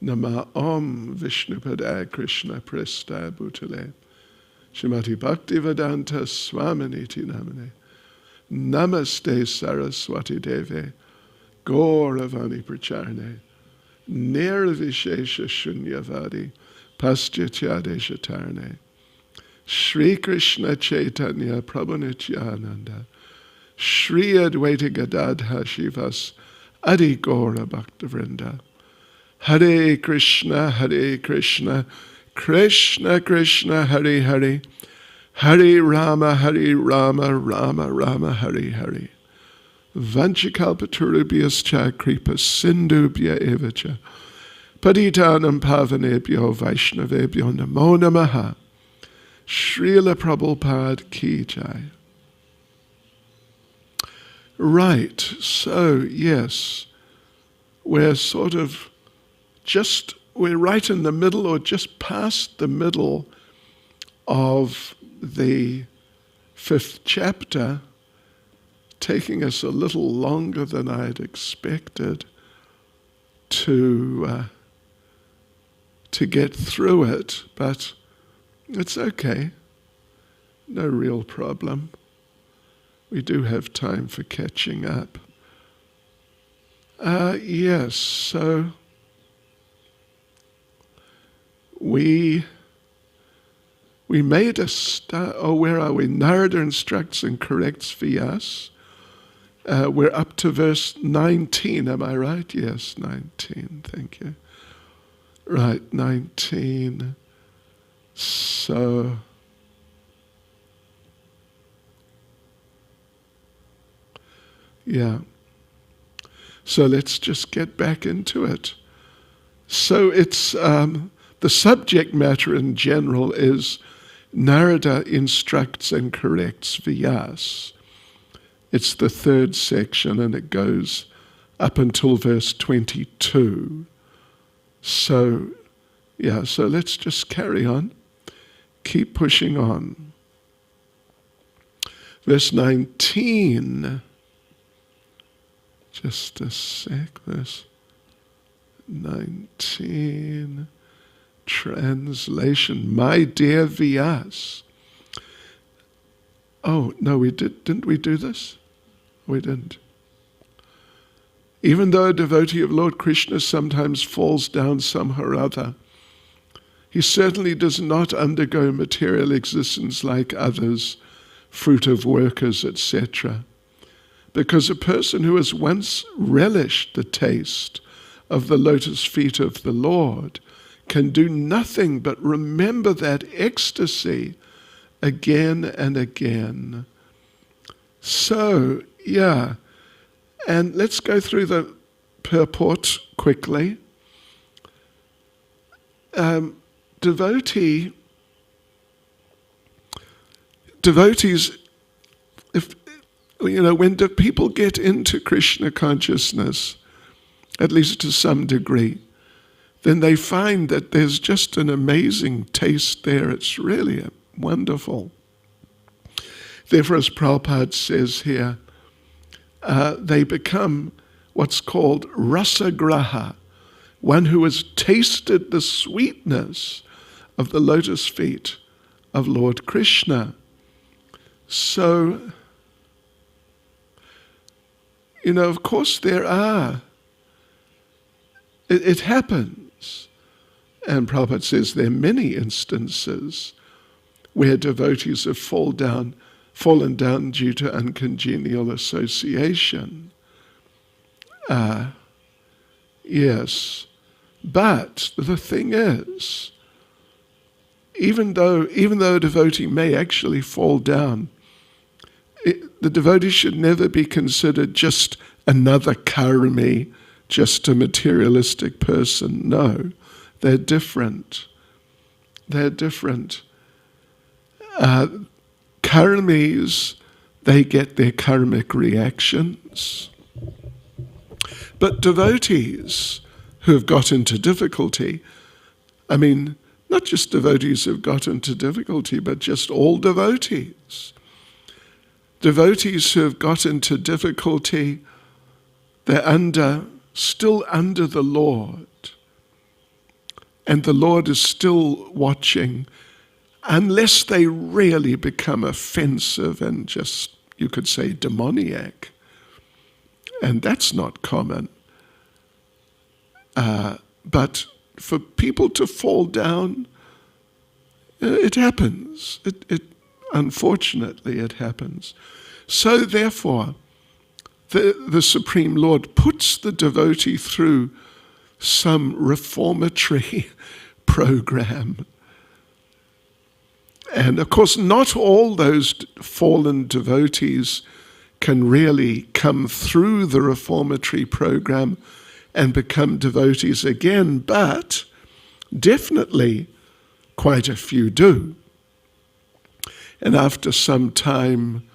Nama Om Vishnupada Krishna Presta Bhutale Shrimati Bhakti Vedanta Swaminiti Namane Namaste Saraswati Deve Gauravani Pracharne Nirvishesha Shunyavadi Paschatya Tarne Shri Krishna Chaitanya Prabhu Nityananda Shri Advaita Gadadha Shivas Adi Gaura Bhaktavrinda Hare Krishna, Krishna Krishna, Hare Hare, Hare Rama, Rama Rama, Hare Hare. Vanchikalpatarubhyascha kripa sindubhya evacha. Patitanam pavanebhyo vaishnavebhyo namo namaha. Srila Prabhupada ki jai. Right, so yes, we're right in the middle or just past the middle of the 5th chapter, taking us a little longer than I had expected to get through it, but it's okay, no real problem. We do have time for catching up. Yes, so we made a start. Oh, where are we? Narada instructs and corrects Vyas. We're up to verse 19, am I right? Yes, 19, thank you. Right, 19. So, yeah. So let's just get back into it. So it's the subject matter in general is Narada instructs and corrects Vyas. It's the 3rd section and it goes up until verse 22. So, yeah, so let's just carry on. Keep pushing on. Verse 19. Just a sec, verse 19. Translation, my dear Vyas. Oh, no, didn't we do this? We didn't. Even though a devotee of Lord Krishna sometimes falls down somehow or other, he certainly does not undergo material existence like others, fruit of workers, etc. Because a person who has once relished the taste of the lotus feet of the Lord can do nothing but remember that ecstasy again and again. So, yeah, and let's go through the purport quickly. Devotees, when people get into Krishna consciousness, at least to some degree, then they find that there's just an amazing taste there. It's really wonderful. Therefore, as Prabhupada says here, they become what's called rasagraha, one who has tasted the sweetness of the lotus feet of Lord Krishna. So, of course there are. It happens. And Prabhupada says there are many instances where devotees have fallen down due to uncongenial association. Yes. But the thing is, even though a devotee may actually fall down, the devotee should never be considered just another karmi, just a materialistic person. No, they're different. They're different. Karmis, they get their karmic reactions. But devotees who have got into difficulty, not just devotees who have got into difficulty, but just all devotees. Devotees who have got into difficulty, they're under still under the Lord, and the Lord is still watching, unless they really become offensive and just, you could say, demoniac. And that's not common. But for people to fall down, it happens. Unfortunately, it happens. So therefore, the Supreme Lord puts the devotee through some reformatory program. And of course, not all those fallen devotees can really come through the reformatory program and become devotees again, but definitely quite a few do. And after some time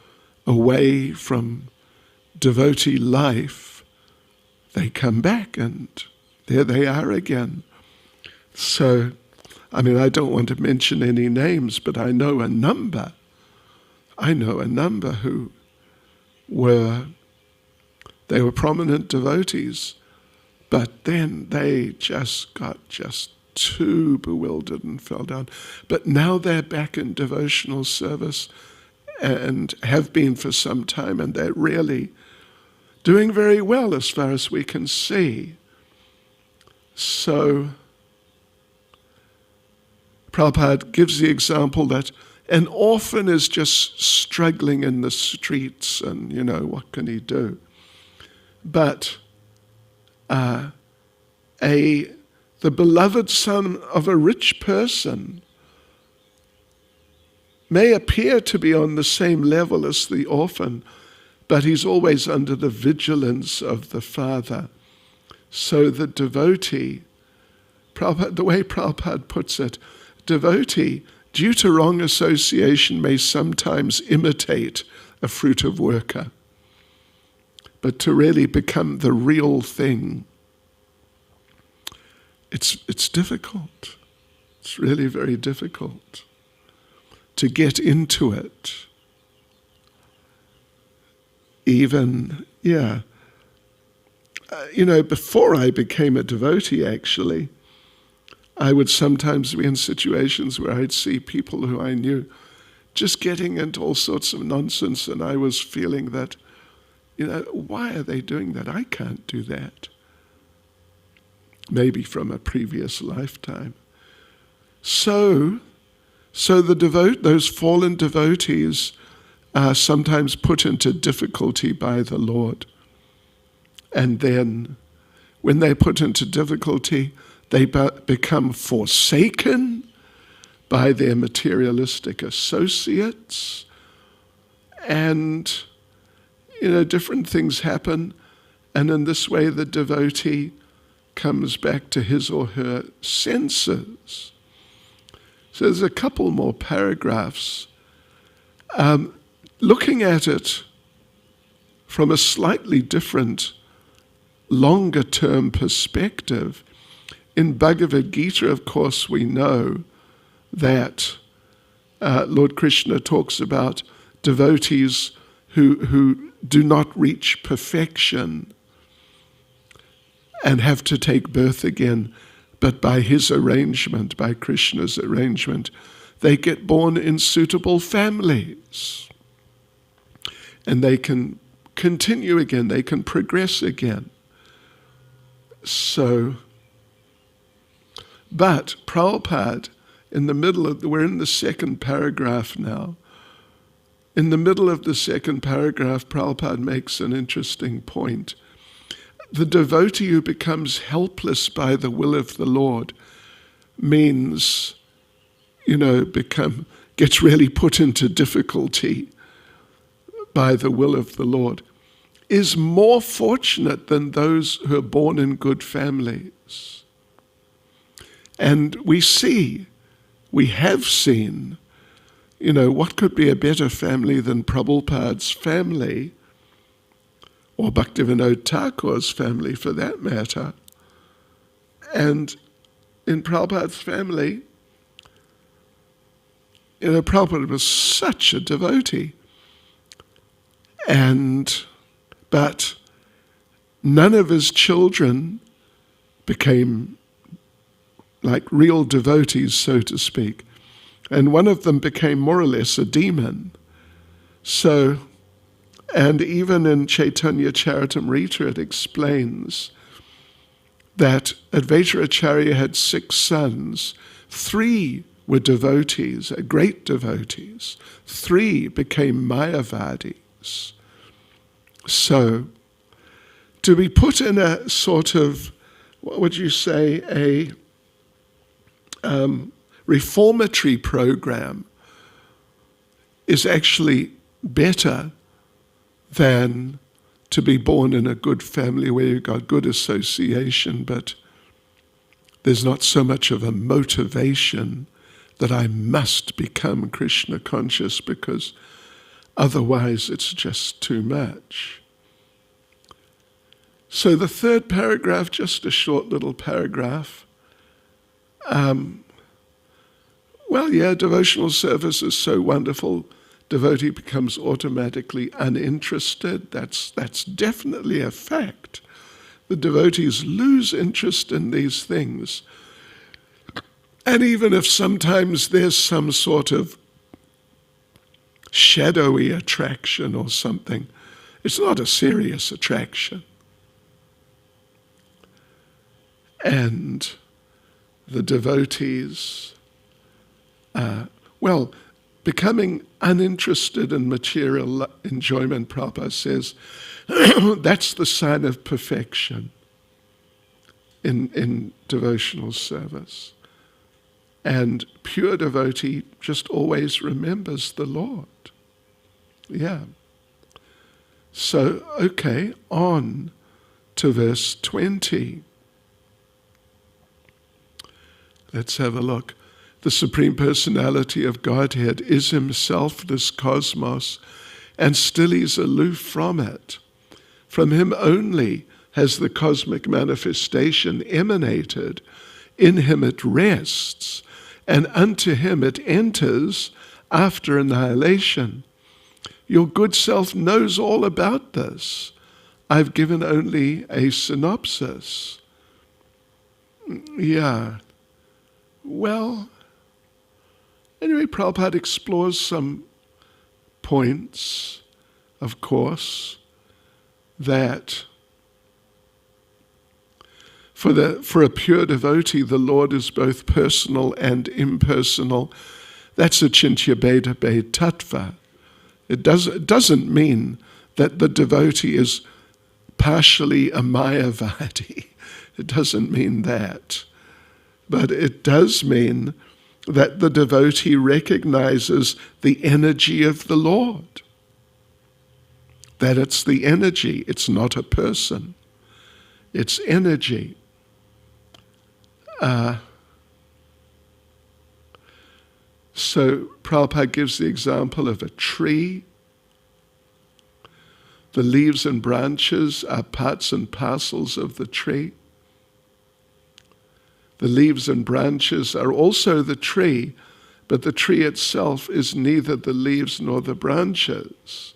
away from devotee life, they come back and there they are again. So, I mean, I don't want to mention any names, but I know a number who were prominent devotees, but then they just got too bewildered and fell down. But now they're back in devotional service and have been for some time, and they're really doing very well as far as we can see. So Prabhupada gives the example that an orphan is just struggling in the streets and, what can he do? But the beloved son of a rich person may appear to be on the same level as the orphan, but he's always under the vigilance of the father. So the devotee, the way Prabhupada puts it, devotee, due to wrong association, may sometimes imitate a fruitive worker. But to really become the real thing, it's difficult. It's really very difficult to get into it. Even, before I became a devotee, actually, I would sometimes be in situations where I'd see people who I knew just getting into all sorts of nonsense, and I was feeling that, why are they doing that? I can't do that. Maybe from a previous lifetime. So those fallen devotees are sometimes put into difficulty by the Lord. And then when they're put into difficulty, they become forsaken by their materialistic associates, and different things happen, and in this way the devotee comes back to his or her senses. So there's a couple more paragraphs. Looking at it from a slightly different, longer-term perspective, in Bhagavad Gita, of course, we know that Lord Krishna talks about devotees who do not reach perfection and have to take birth again, but by his arrangement, by Krishna's arrangement, they get born in suitable families. And they can continue again, they can progress again. But Prabhupada, we're in the second paragraph now. In the middle of the second paragraph, Prabhupada makes an interesting point. The devotee who becomes helpless by the will of the Lord means, gets really put into difficulty by the will of the Lord, is more fortunate than those who are born in good families. And we have seen, what could be a better family than Prabhupada's family, or Bhaktivinoda Thakur's family for that matter. And in Prabhupada's family, Prabhupada was such a devotee. But none of his children became like real devotees, so to speak. And one of them became more or less a demon. So, and even in Chaitanya Charitamrita it explains that Advaitacharya had 6 sons. 3 were devotees, great devotees. 3 became Mayavadis. So, to be put in a sort of, what would you say, a reformatory program is actually better than to be born in a good family where you've got good association, but there's not so much of a motivation that I must become Krishna conscious, because otherwise it's just too much. So the 3rd paragraph, just a short little paragraph. Devotional service is so wonderful. Devotee becomes automatically uninterested. That's definitely a fact. The devotees lose interest in these things. And even if sometimes there's some sort of shadowy attraction or something, it's not a serious attraction. And the devotees, becoming uninterested in material enjoyment, Prabhupada says, that's the sign of perfection in devotional service. And pure devotee just always remembers the Lord. Yeah. So, okay, on to verse 20. Let's have a look. The Supreme Personality of Godhead is himself this cosmos, and still he's aloof from it. From him only has the cosmic manifestation emanated. In him it rests, and unto him it enters after annihilation. Your good self knows all about this. I've given only a synopsis. Yeah. Well, anyway, Prabhupada explores some points, of course, that for a pure devotee, the Lord is both personal and impersonal. That's a Chintya Bheda Bhed Tattva. It doesn't mean that the devotee is partially a Mayavadi. It doesn't mean that. But it does mean that the devotee recognizes the energy of the Lord. That it's the energy, it's not a person. It's energy. So Prabhupada gives the example of a tree. The leaves and branches are parts and parcels of the tree. The leaves and branches are also the tree, but the tree itself is neither the leaves nor the branches.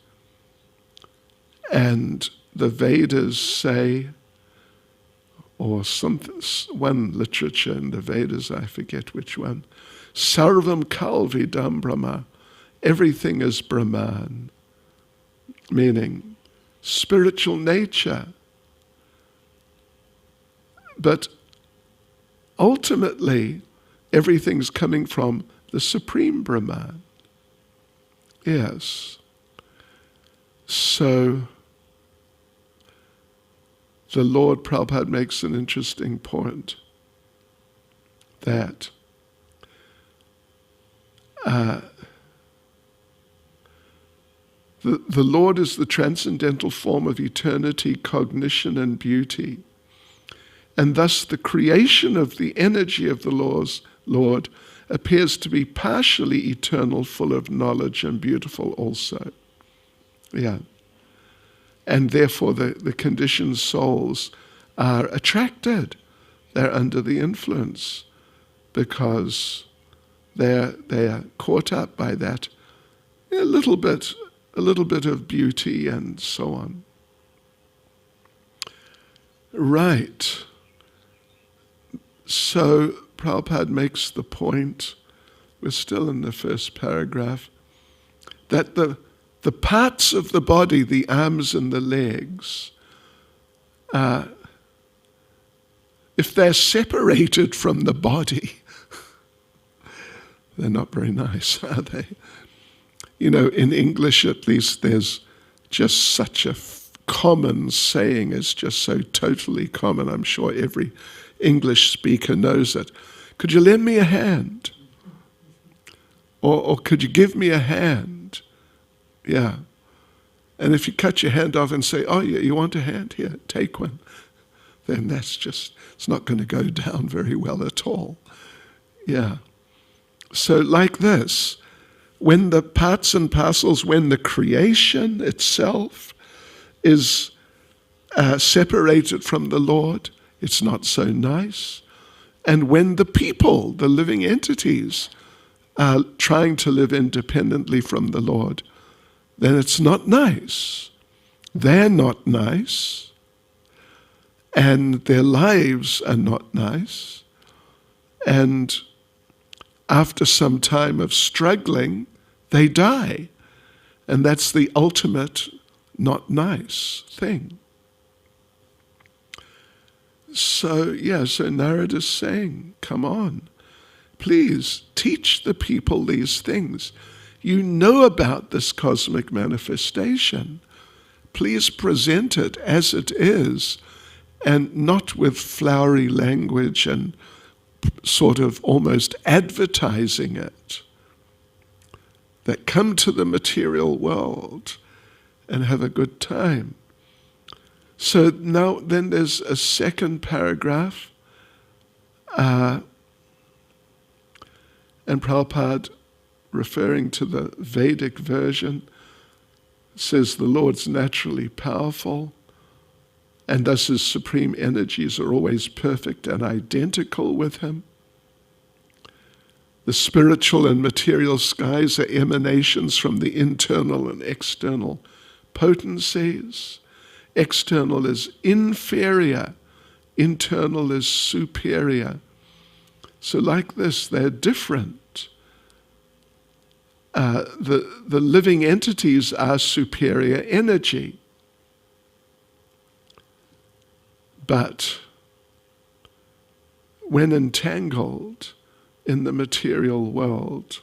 And the Vedas say, or one literature in the Vedas, I forget which one, Sarvam Kalvidam Brahma, everything is Brahman, meaning spiritual nature. But ultimately, everything's coming from the Supreme Brahman. Yes. So, the Lord, Prabhupada makes an interesting point that the Lord is the transcendental form of eternity, cognition, and beauty. And thus the creation of the energy of the Lord appears to be partially eternal, full of knowledge, and beautiful also. Yeah. And therefore the conditioned souls are attracted. They're under the influence because they're caught up by that a little bit of beauty and so on. Right. So Prabhupada makes the point, we're still in the first paragraph, that the parts of the body, the arms and the legs, if they're separated from the body, they're not very nice, are they? You know, in English at least, there's just such a common saying, it's just so totally common. I'm sure every English speaker knows it. Could you lend me a hand? Or could you give me a hand? Yeah. And if you cut your hand off and say, oh, yeah, you want a hand? Here, take one. Then that's just, it's not going to go down very well at all. Yeah. So like this, when the parts and parcels, when the creation itself is separated from the Lord, it's not so nice. And when the people, the living entities, are trying to live independently from the Lord, then it's not nice. They're not nice. And their lives are not nice. And after some time of struggling, they die. And that's the ultimate not nice thing. So Narada's saying, come on, please teach the people these things. You know about this cosmic manifestation. Please present it as it is, and not with flowery language and sort of almost advertising it. That come to the material world and have a good time. So now then there's a second paragraph, and Prabhupada, referring to the Vedic version, says the Lord's naturally powerful, and thus his supreme energies are always perfect and identical with him. The spiritual and material skies are emanations from the internal and external potencies. External is inferior, internal is superior. So like this, they're different. The living entities are superior energy. But when entangled in the material world,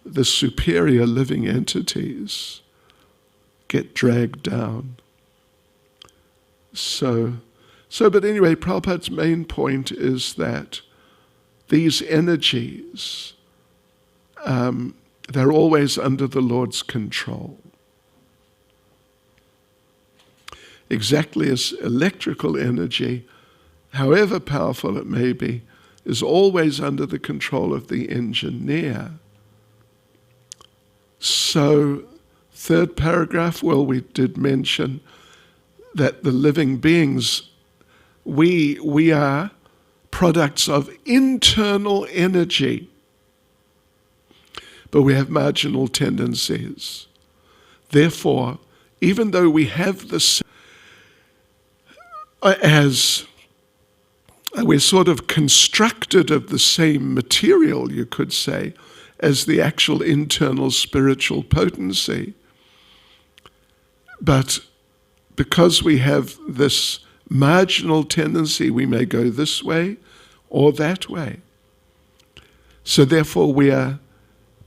the superior living entities get dragged down. But anyway, Prabhupada's main point is that these energies, they're always under the Lord's control. Exactly as electrical energy, however powerful it may be, is always under the control of the engineer. So, third paragraph, well, we did mention that the living beings, we are products of internal energy, but we have marginal tendencies. Therefore, even though we have the as we're sort of constructed of the same material, you could say, as the actual internal spiritual potency. But because we have this marginal tendency, we may go this way or that way. So therefore we are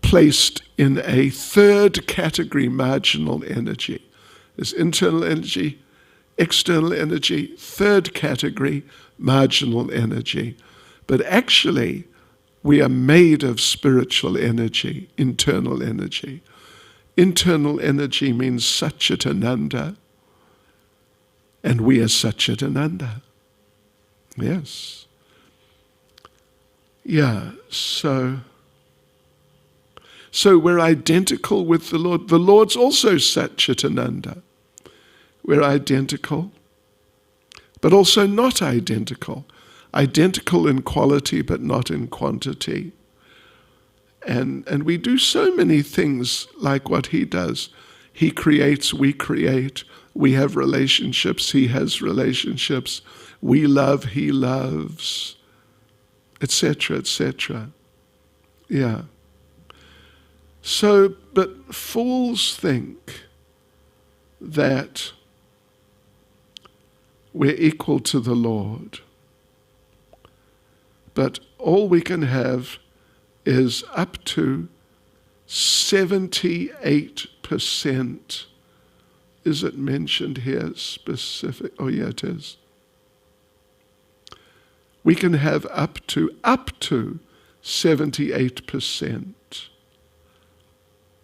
placed in a third category, marginal energy. There's internal energy, external energy, third category, marginal energy. But actually, we are made of spiritual energy, internal energy. Internal energy means Satchitananda, and we are Satchitananda. Yes. Yeah, so we're identical with the Lord. The Lord's also Satchitananda. We're identical, but also not identical. Identical in quality, but not in quantity. And we do so many things like what he does. He creates, we create. We have relationships, he has relationships. We love, he loves, etc., etc. Yeah. So, but fools think that we're equal to the Lord. But all we can have is up to 78%. Is it mentioned here specific? Oh yeah, it is. We can have up to 78%.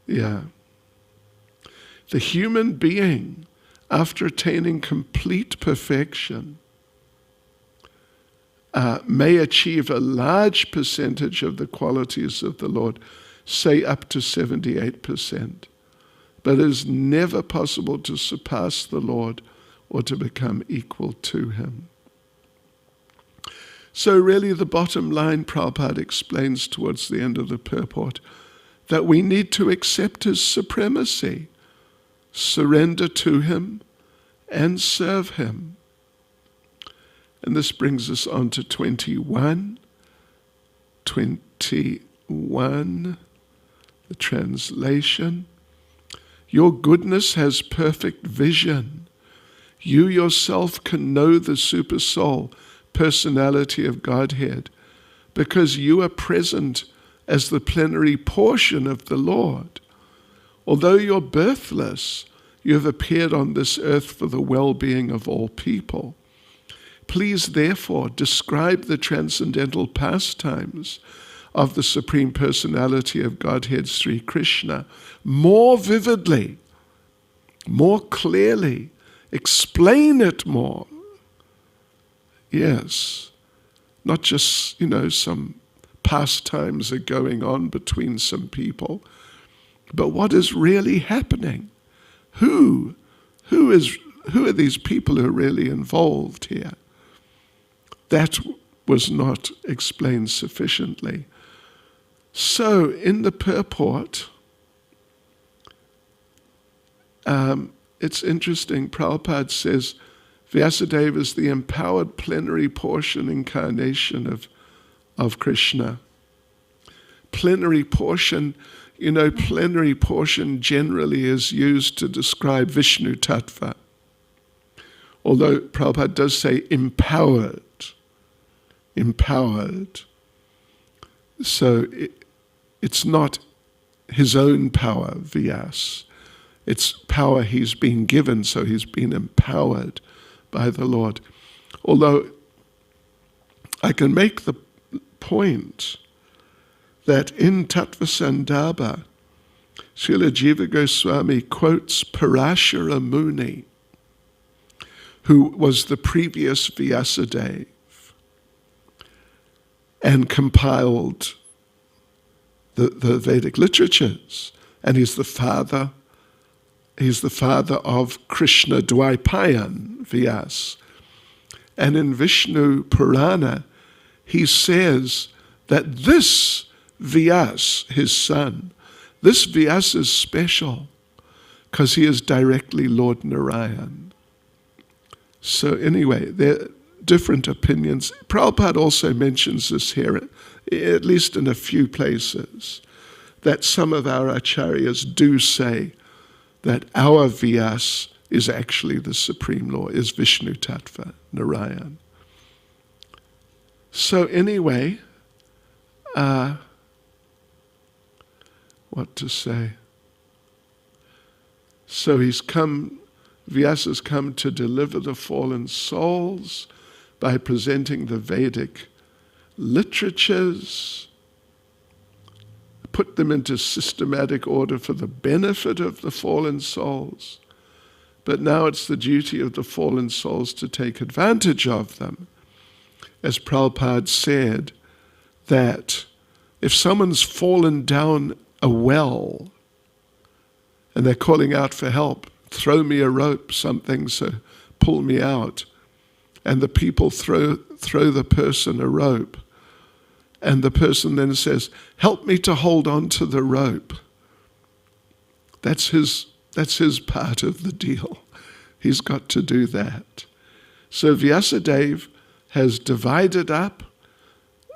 Yeah. The human being, after attaining complete perfection, may achieve a large percentage of the qualities of the Lord, say up to 78%. But it is never possible to surpass the Lord or to become equal to him. So really the bottom line, Prabhupada explains towards the end of the purport, that we need to accept his supremacy, surrender to him, and serve him. And this brings us on to 21. 21, the translation. Your goodness has perfect vision. You yourself can know the supersoul, personality of Godhead, because you are present as the plenary portion of the Lord. Although you're birthless, you have appeared on this earth for the well-being of all people. Please, therefore, describe the transcendental pastimes of the Supreme Personality of Godhead, Sri Krishna, more vividly, more clearly. Explain it more. Yes, not just, some pastimes are going on between some people, but what is really happening? Who are these people who are really involved here? That was not explained sufficiently. So in the purport, it's interesting, Prabhupada says, Vyasadeva is the empowered plenary portion incarnation of Krishna. Plenary portion, plenary portion generally is used to describe Vishnu Tattva. Although Prabhupada does say empowered. So it's not his own power, Vyas. It's power he's been given, so he's been empowered by the Lord. Although I can make the point that in Tattva Sandarbha, Srila Jiva Goswami quotes Parashara Muni, who was the previous Vyasadeva and compiled the Vedic literatures, and he's the father of Krishna Dvaipayan, Vyas. And in Vishnu Purana, he says that this Vyas, his son, this Vyas is special because he is directly Lord Narayan. So anyway, there are different opinions. Prabhupada also mentions this here, at least in a few places, that some of our acharyas do say that our Vyas is actually the Supreme Lord, is Vishnu Tattva, Narayan. So anyway, what to say? So Vyas has come to deliver the fallen souls by presenting the Vedic literatures, put them into systematic order for the benefit of the fallen souls. But now it's the duty of the fallen souls to take advantage of them. As Prabhupada said, that if someone's fallen down a well and they're calling out for help, throw me a rope, something, so pull me out, and the people throw the person a rope, and the person then says, help me to hold on to the rope. That's his part of the deal. He's got to do that. So Vyasadeva has divided up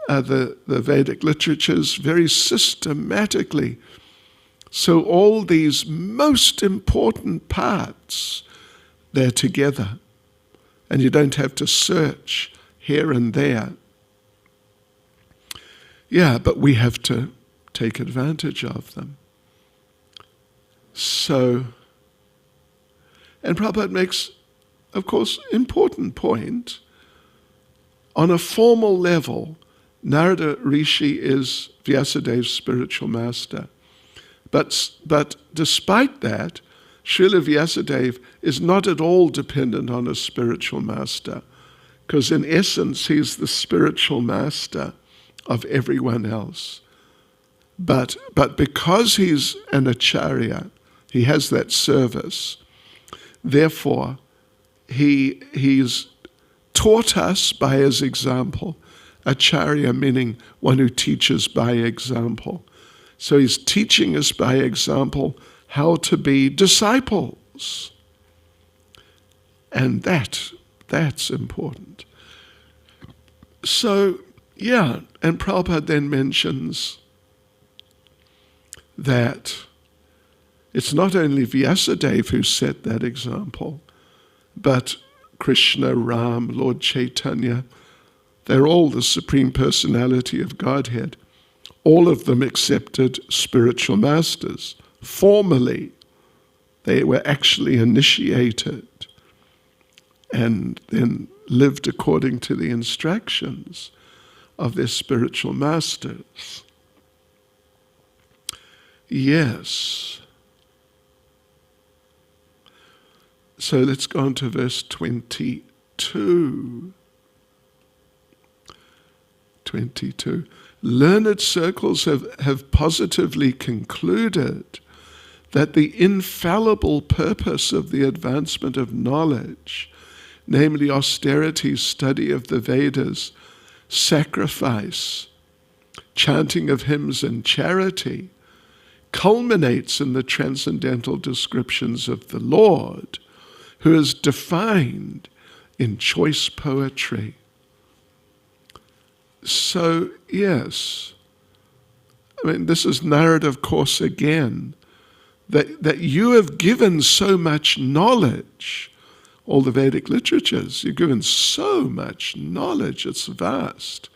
the Vedic literatures very systematically. So all these most important parts, they're together. And you don't have to search here and there. Yeah, but we have to take advantage of them. So, and Prabhupada makes, of course, important point. On a formal level, Narada Rishi is Vyasadeva's spiritual master. But despite that, Srila Vyasadeva is not at all dependent on a spiritual master, because in essence he's the spiritual master of everyone else. But because he's an acharya, he has that service, therefore he's taught us by his example. Acharya meaning one who teaches by example. So he's teaching us by example how to be disciples. And that's important. So, yeah, and Prabhupada then mentions that it's not only Vyasadeva who set that example, but Krishna, Ram, Lord Chaitanya, they're all the Supreme Personality of Godhead. All of them accepted spiritual masters. Formally, they were actually initiated and then lived according to the instructions of their spiritual masters. Yes. So let's go on to verse 22. 22. Learned circles have positively concluded that the infallible purpose of the advancement of knowledge, namely austerity, study of the Vedas, sacrifice, chanting of hymns and charity, culminates in the transcendental descriptions of the Lord, who is defined in choice poetry. So, yes, I mean, this is Narada, of course, again, that you have given so much knowledge, all the Vedic literatures, you've given so much knowledge, it's vast.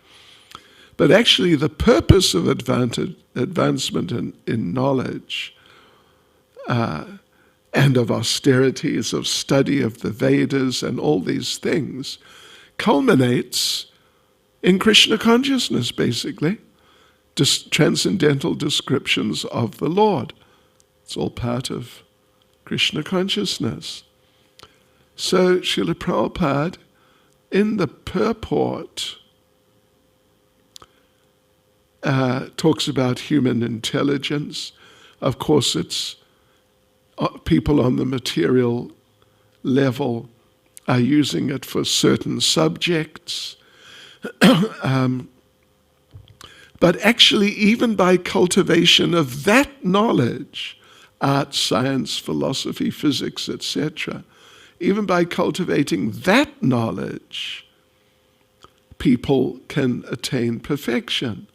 But actually the purpose of advancement in knowledge and of austerities, of study of the Vedas and all these things, culminates in Krishna consciousness, basically. Transcendental descriptions of the Lord. It's all part of Krishna consciousness. So Srila Prabhupada, in the purport, talks about human intelligence. Of course, it's people on the material level are using it for certain subjects. But actually, even by cultivation of that knowledge, art, science, philosophy, physics, etc., even by cultivating that knowledge, people can attain perfection.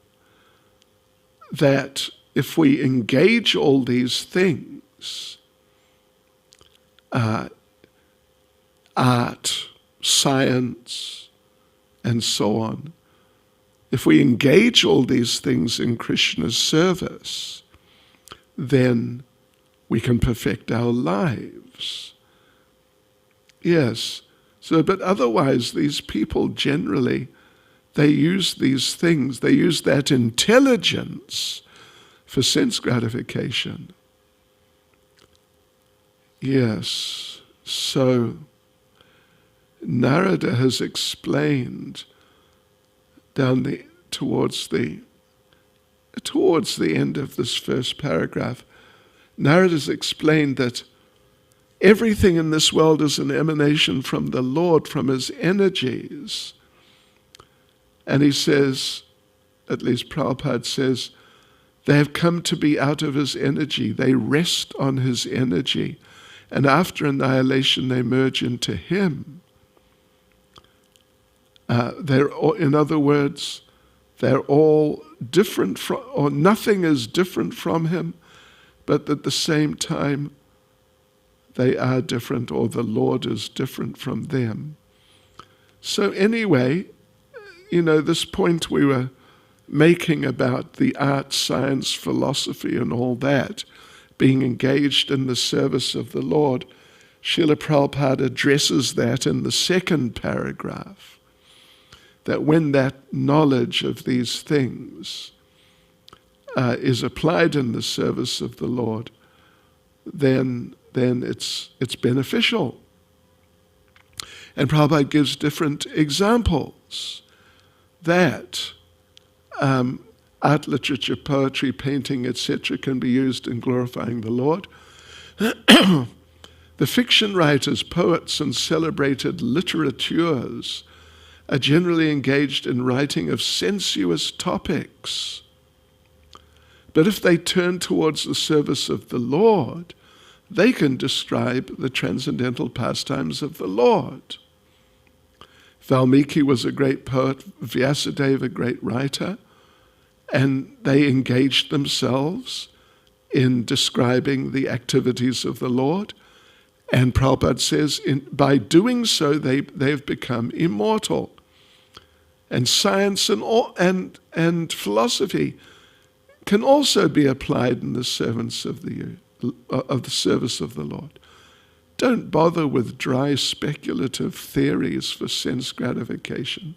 That if we engage all these things, art, science, and so on, if we engage all these things in Krishna's service, then we can perfect our lives. Yes. So, but otherwise, these people generally, they use these things, they use that intelligence for sense gratification. Yes. So, Narada has explained towards the end of this first paragraph, Narada's explained that everything in this world is an emanation from the Lord, from his energies. And he says, at least Prabhupada says, they have come to be out of his energy. They rest on his energy. and after annihilation they merge into Him. In other words, they're all different from, or nothing is different from Him, but at the same time they are different, or the Lord is different from them. So anyway, this point we were making about the art, science, philosophy and all that, being engaged in the service of the Lord, Srila Prabhupada addresses that in the second paragraph, that when that knowledge of these things is applied in the service of the Lord, then it's beneficial. And Prabhupada gives different examples that art, literature, poetry, painting, etc. can be used in glorifying the Lord. The fiction writers, poets, and celebrated litterateurs are generally engaged in writing of sensuous topics. But if they turn towards the service of the Lord, they can describe the transcendental pastimes of the Lord. Valmiki was a great poet, Vyasadeva a great writer, and they engaged themselves in describing the activities of the Lord. And Prabhupada says, by doing so, they've become immortal. And science and philosophy can also be applied in the service of the service of the Lord. Don't bother with dry speculative theories for sense gratification.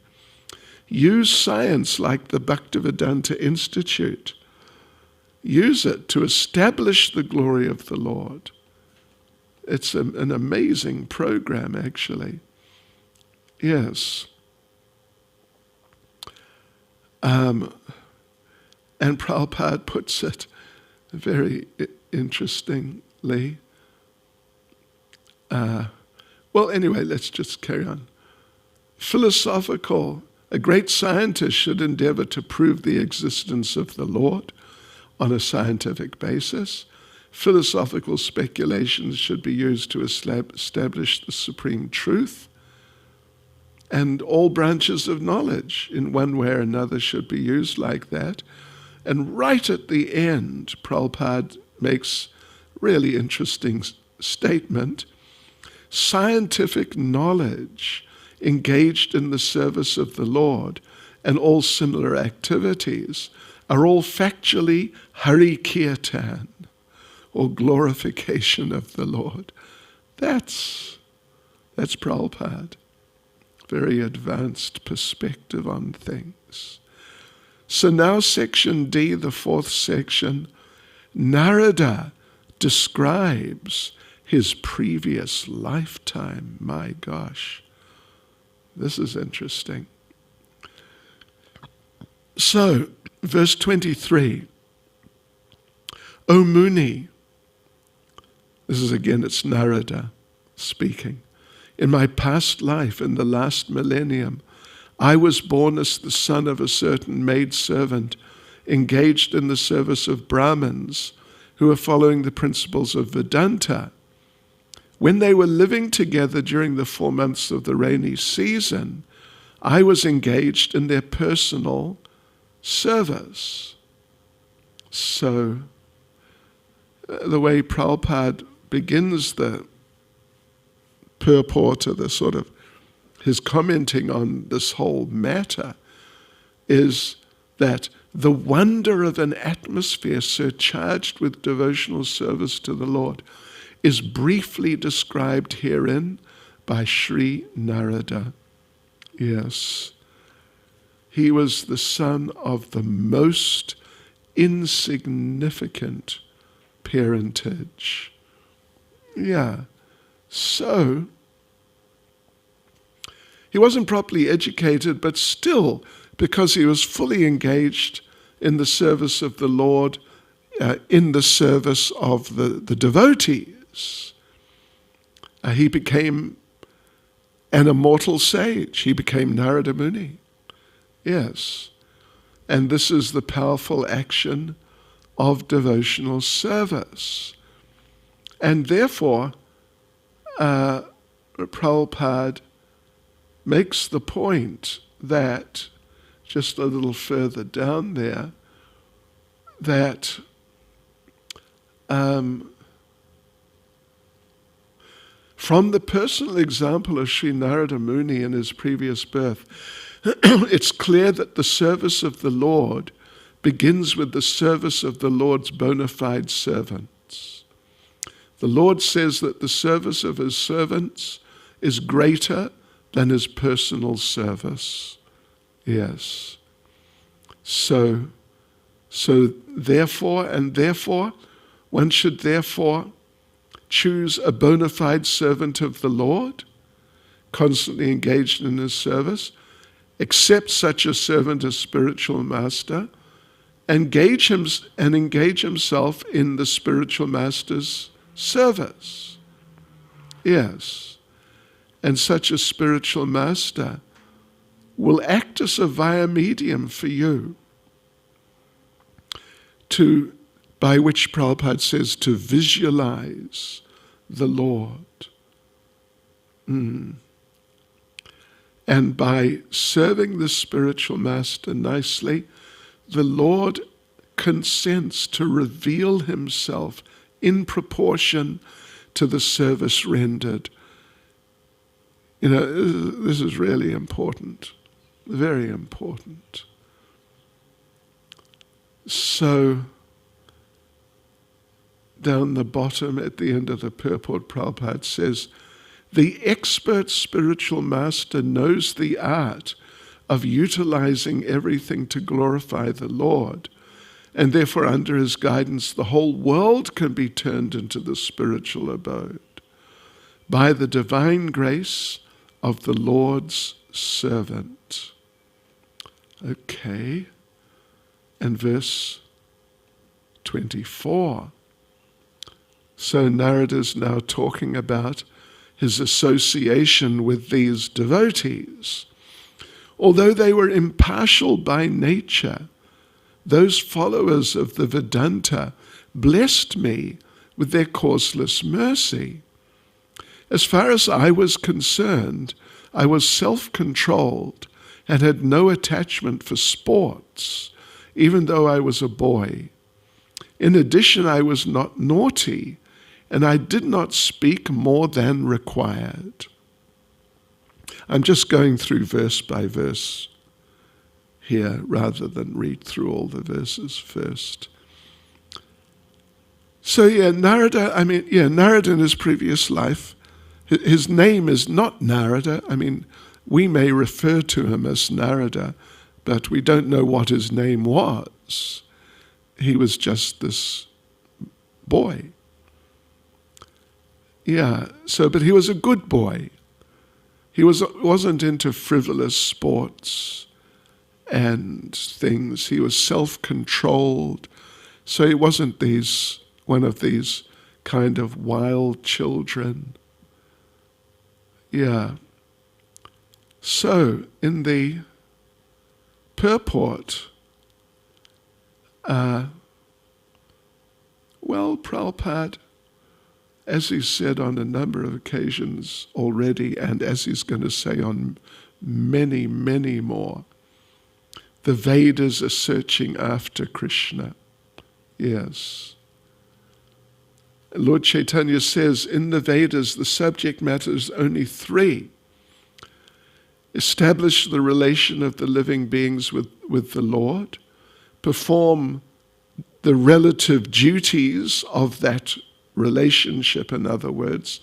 Use science like the Bhaktivedanta Institute. Use it to establish the glory of the Lord. It's an amazing program, actually. Yes. And Prabhupada puts it very interestingly. Well, anyway, let's just carry on. A great scientist should endeavor to prove the existence of the Lord on a scientific basis. Philosophical speculations should be used to establish the supreme truth. And all branches of knowledge, in one way or another, should be used like that. And right at the end, Prabhupada makes a really interesting statement. Scientific knowledge engaged in the service of the Lord and all similar activities are all factually Hari Kirtan, or glorification of the Lord. That's Prabhupada. Very advanced perspective on things. So now section D, the fourth section, Narada describes his previous lifetime. My gosh, this is interesting. So, verse 23, O Muni, this is again, it's Narada speaking. In my past life, in the last millennium, I was born as the son of a certain maidservant engaged in the service of Brahmins who were following the principles of Vedanta. When they were living together during the 4 months of the rainy season, I was engaged in their personal service. So, the way Prabhupada begins the purport of the sort of his commenting on this whole matter is that the wonder of an atmosphere surcharged with devotional service to the Lord is briefly described herein by Sri Narada. Yes, he was the son of the most insignificant parentage. Yeah. So, he wasn't properly educated, but still, because he was fully engaged in the service of the Lord, in the service of the devotees, he became an immortal sage. He became Narada Muni. Yes. And this is the powerful action of devotional service. And therefore, Prabhupada makes the point that, just a little further down there, that from the personal example of Sri Narada Muni in his previous birth, it's clear that the service of the Lord begins with the service of the Lord's bona fide servants. The Lord says that the service of his servants is greater than his personal service. Yes. So therefore, one should therefore choose a bona fide servant of the Lord, constantly engaged in his service, accept such a servant as spiritual master, engage himself in the spiritual master's service. Yes. And such a spiritual master will act as a via medium for you, by which Prabhupada says to visualize the Lord. And by serving the spiritual master nicely, the Lord consents to reveal himself in proportion to the service rendered. This is really important, very important. So, down the bottom at the end of the purport, Prabhupada says, the expert spiritual master knows the art of utilizing everything to glorify the Lord, and therefore under his guidance the whole world can be turned into the spiritual abode by the divine grace of the Lord's servant. Okay, and verse 24. So Narada's now talking about his association with these devotees. Although they were impartial by nature, those followers of the Vedanta blessed me with their causeless mercy. As far as I was concerned, I was self-controlled and had no attachment for sports, even though I was a boy. In addition, I was not naughty, and I did not speak more than required. I'm just going through verse by verse here rather than read through all the verses first. So Narada in his previous life, his name is not Narada. We may refer to him as Narada, but we don't know what his name was. He was just this boy. But he was a good boy. He wasn't into frivolous sports and things. He was self-controlled. So he wasn't one of these kind of wild children. So in the purport, Prabhupada, as he said on a number of occasions already, and as he's going to say on many, many more, the Vedas are searching after Krishna. Yes. Lord Chaitanya says, in the Vedas, the subject matter is only three. Establish the relation of the living beings with the Lord, perform the relative duties of that relationship, in other words,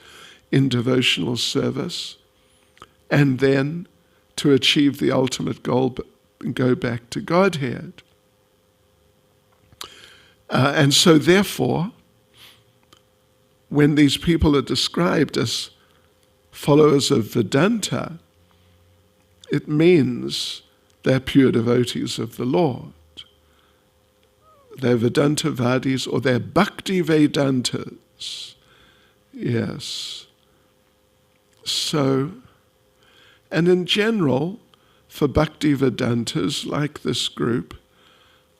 in devotional service, and then to achieve the ultimate goal, go back to Godhead. And so therefore, when these people are described as followers of Vedanta, it means they're pure devotees of the Lord. They're Vedantavadis, or they're Bhakti Vedantas. Yes. So, and in general, for Bhakti Vedantas, like this group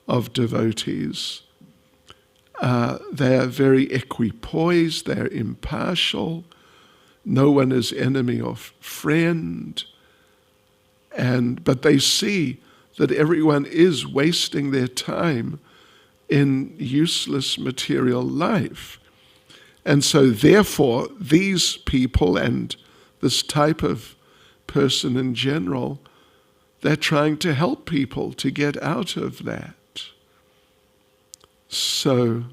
of devotees, they are very equipoised, they're impartial, no one is enemy or friend. But they see that everyone is wasting their time in useless material life. And so therefore, these people and this type of person in general, they're trying to help people to get out of that. So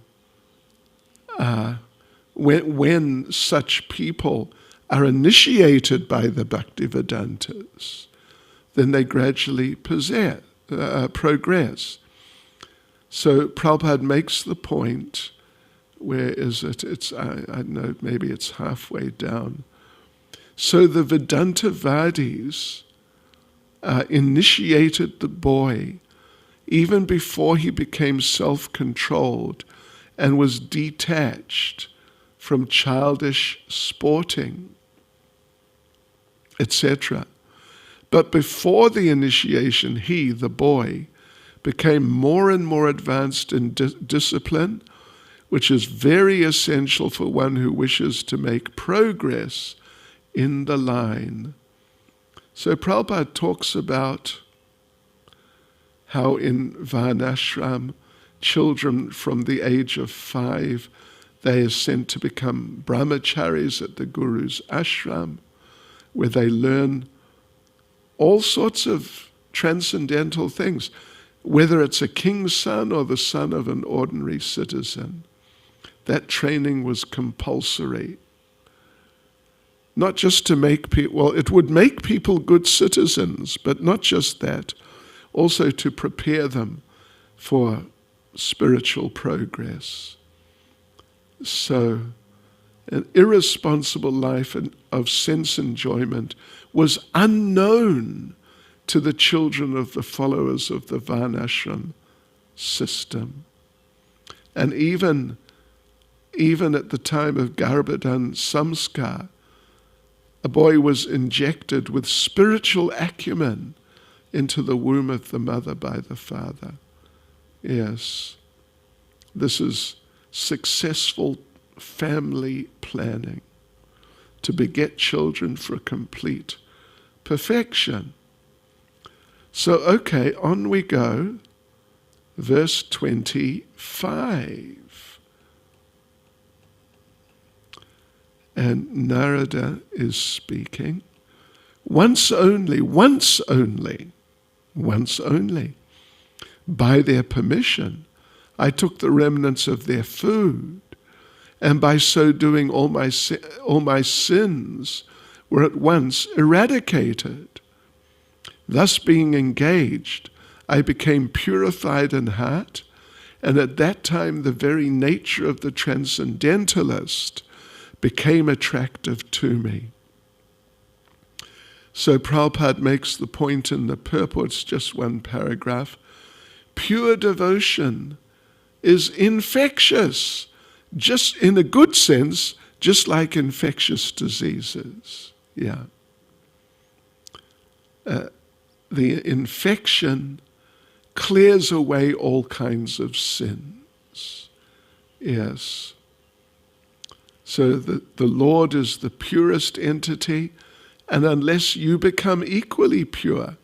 when such people are initiated by the Bhaktivedantas, then they gradually progress. So Prabhupada makes the point, where is it? I don't know, maybe it's halfway down. So the Vedantavadis initiated the boy even before he became self-controlled and was detached from childish sporting, etc. But before the initiation, he, the boy, became more and more advanced in discipline, which is very essential for one who wishes to make progress in the line. So Prabhupada talks about how in Varnashram, children from the age of 5, they are sent to become brahmacharis at the Guru's ashram, where they learn all sorts of transcendental things, whether it's a king's son or the son of an ordinary citizen. That training was compulsory. Not just to make people, well, it would make people good citizens, but not just that, also to prepare them for spiritual progress. So, an irresponsible life of sense enjoyment was unknown to the children of the followers of the Varnashram system. And even at the time of Garbhadan Samskar, a boy was injected with spiritual acumen into the womb of the mother by the father. Yes, this is successful family planning to beget children for complete perfection. So, okay, on we go. Verse 25. And Narada is speaking. Once only, by their permission, I took the remnants of their food, and by so doing all my sins were at once eradicated. Thus being engaged, I became purified in heart, and at that time the very nature of the transcendentalist became attractive to me. So Prabhupada makes the point in the purports, just one paragraph. Pure devotion is infectious, just in a good sense, just like infectious diseases. Yeah. The infection clears away all kinds of sins. Yes. So the Lord is the purest entity, and unless you become equally pure,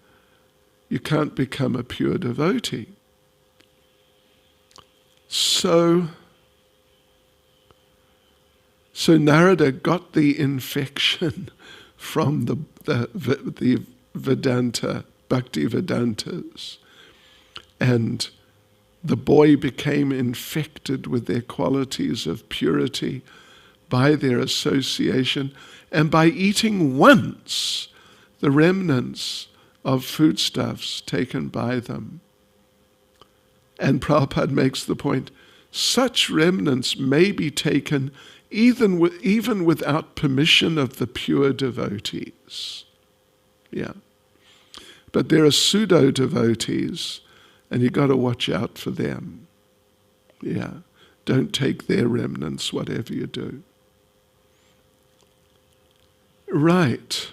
you can't become a pure devotee. So Narada got the infection from the Vedanta, Bhakti Vedantas, and the boy became infected with their qualities of purity by their association and by eating once the remnants of foodstuffs taken by them. And Prabhupada makes the point, such remnants may be taken even without permission of the pure devotees. Yeah. But there are pseudo-devotees, and you've got to watch out for them. Yeah. Don't take their remnants, whatever you do. Right.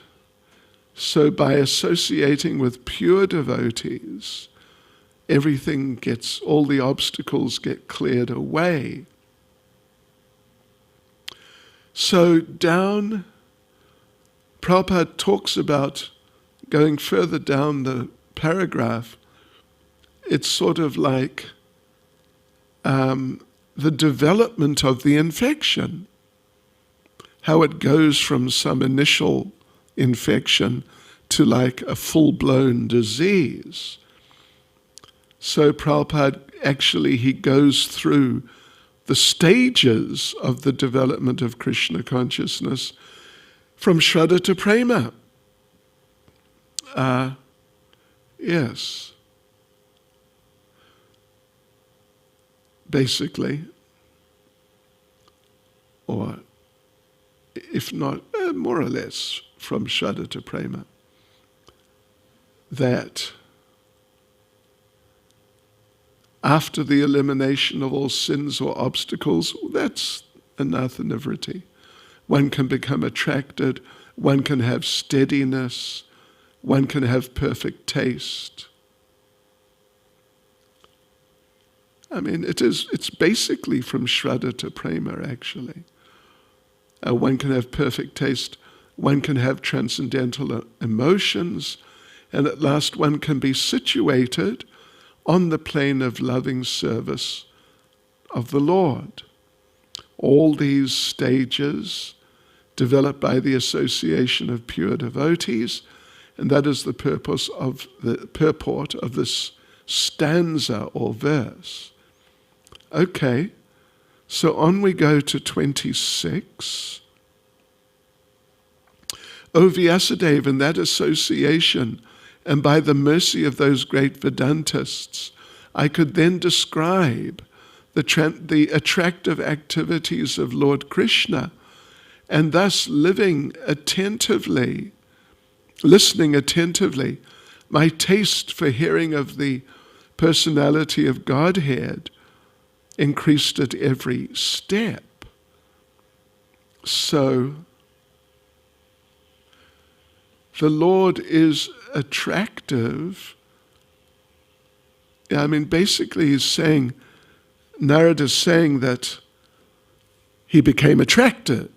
So by associating with pure devotees, all the obstacles get cleared away. So down Prabhupada talks about, going further down the paragraph, it's sort of like the development of the infection, how it goes from some initial infection to like a full-blown disease. So Prabhupada, actually, he goes through the stages of the development of Krishna consciousness from Shraddha to Prema. Yes. Basically. Or if not, more or less, from Shraddha to Prema. That after the elimination of all sins or obstacles, that's anatha nivritti. One can become attracted, one can have steadiness, one can have perfect taste. I mean, it's basically from Shraddha to Prema, actually. One can have perfect taste, one can have transcendental emotions, and at last one can be situated on the plane of loving service of the Lord. All these stages developed by the association of pure devotees, and that is the purport of this stanza or verse. Okay, so on we go to 26. O Vyasadeva, in that association, and by the mercy of those great Vedantists, I could then describe the attractive activities of Lord Krishna, and thus listening attentively, my taste for hearing of the personality of Godhead increased at every step. So, the Lord is attractive. I mean, basically he's saying, Narada's saying that he became attracted,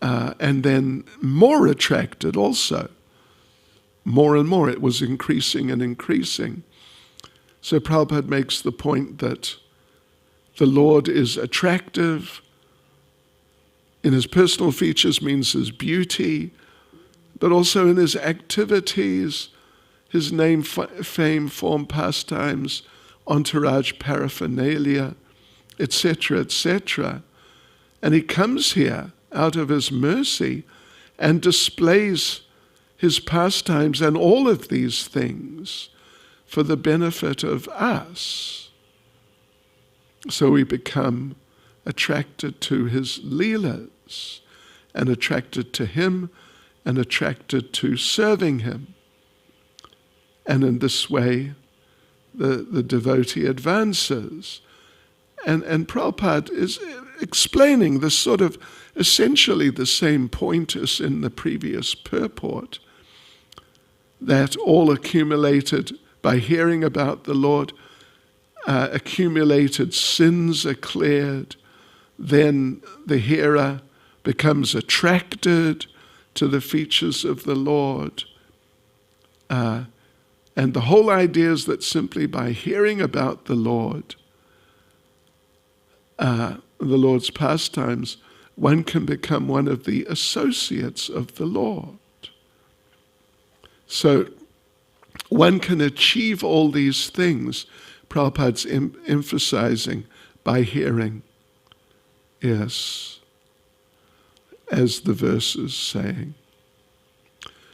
and then more attracted also. More and more, it was increasing and increasing. So Prabhupada makes the point that the Lord is attractive in his personal features, means his beauty, but also in his activities, his name, fame, form, pastimes, entourage, paraphernalia, etc., etc. And he comes here out of his mercy and displays his pastimes and all of these things for the benefit of us. So we become attracted to his leelas, and attracted to him, and attracted to serving him. And in this way, the devotee advances. And Prabhupada is explaining this sort of essentially the same point as in the previous purport, that all accumulated by hearing about the Lord, accumulated sins are cleared, then the hearer becomes attracted to the features of the Lord. And the whole idea is that simply by hearing about the Lord, the Lord's pastimes, one can become one of the associates of the Lord. So one can achieve all these things, Prabhupada's emphasizing, by hearing. Yes, as the verse is saying.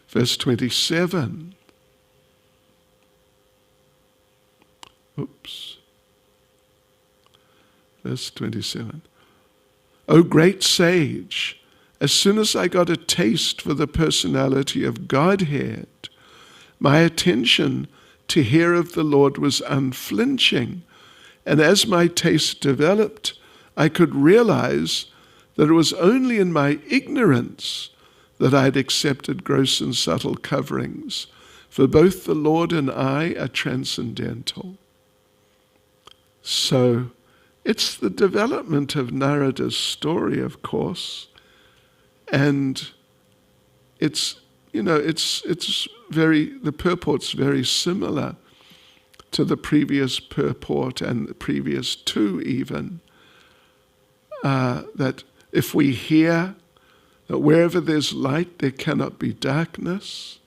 Verse 27. Verse 27. O great sage, as soon as I got a taste for the personality of Godhead, my attention to hear of the Lord was unflinching, and as my taste developed, I could realize that it was only in my ignorance that I had accepted gross and subtle coverings, for both the Lord and I are transcendental. So, it's the development of Narada's story, of course, And it's the purport's very similar to the previous purport and the previous two even, that if we hear that wherever there's light, there cannot be darkness.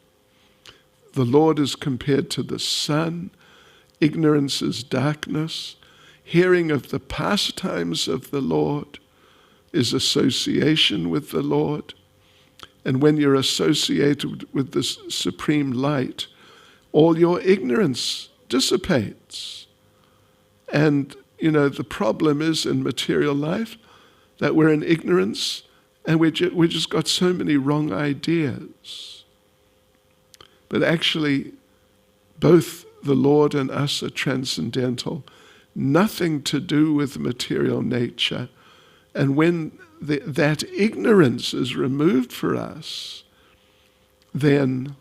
The Lord is compared to the sun. Ignorance is darkness. Hearing of the pastimes of the Lord is association with the Lord. And when you're associated with this supreme light, all your ignorance dissipates. And, the problem is in material life that we're in ignorance and we just got so many wrong ideas. But actually, both the Lord and us are transcendental, nothing to do with material nature. And when that ignorance is removed for us, then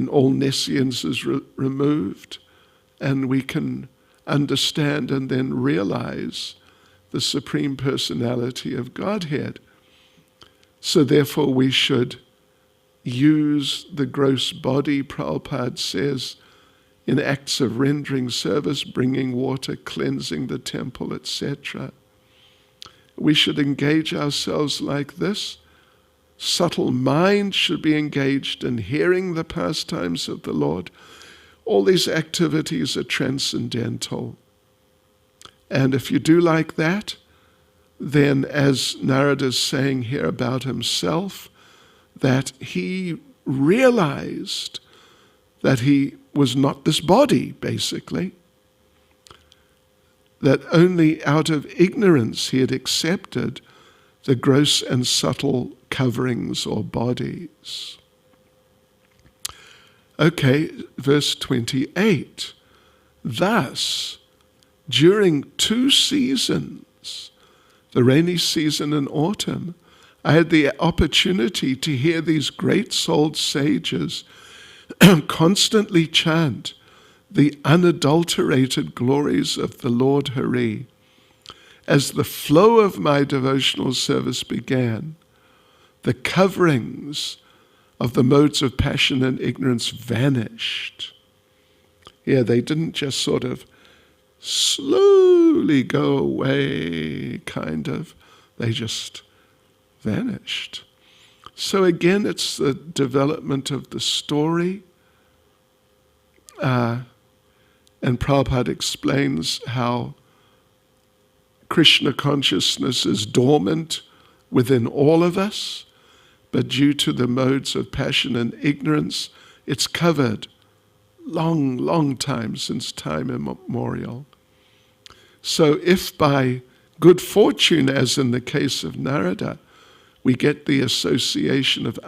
all nescience is removed, and we can understand and then realize the Supreme Personality of Godhead. So therefore we should use the gross body, Prabhupada says, in acts of rendering service, bringing water, cleansing the temple, etc. We should engage ourselves like this. Subtle mind should be engaged in hearing the pastimes of the Lord. All these activities are transcendental. And if you do like that, then as Narada is saying here about himself, that he realized that he was not this body, basically. That only out of ignorance he had accepted the gross and subtle coverings or bodies. Okay, verse 28. Thus, during 2 seasons, the rainy season and autumn, I had the opportunity to hear these great-souled sages constantly chant the unadulterated glories of the Lord Hari. As the flow of my devotional service began, the coverings of the modes of passion and ignorance vanished. Yeah, they didn't just sort of slowly go away, kind of. They just vanished. So again, it's the development of the story. And Prabhupada explains how Krishna consciousness is dormant within all of us, but due to the modes of passion and ignorance, it's covered long, long time, since time immemorial. So if by good fortune, as in the case of Narada, we get the association of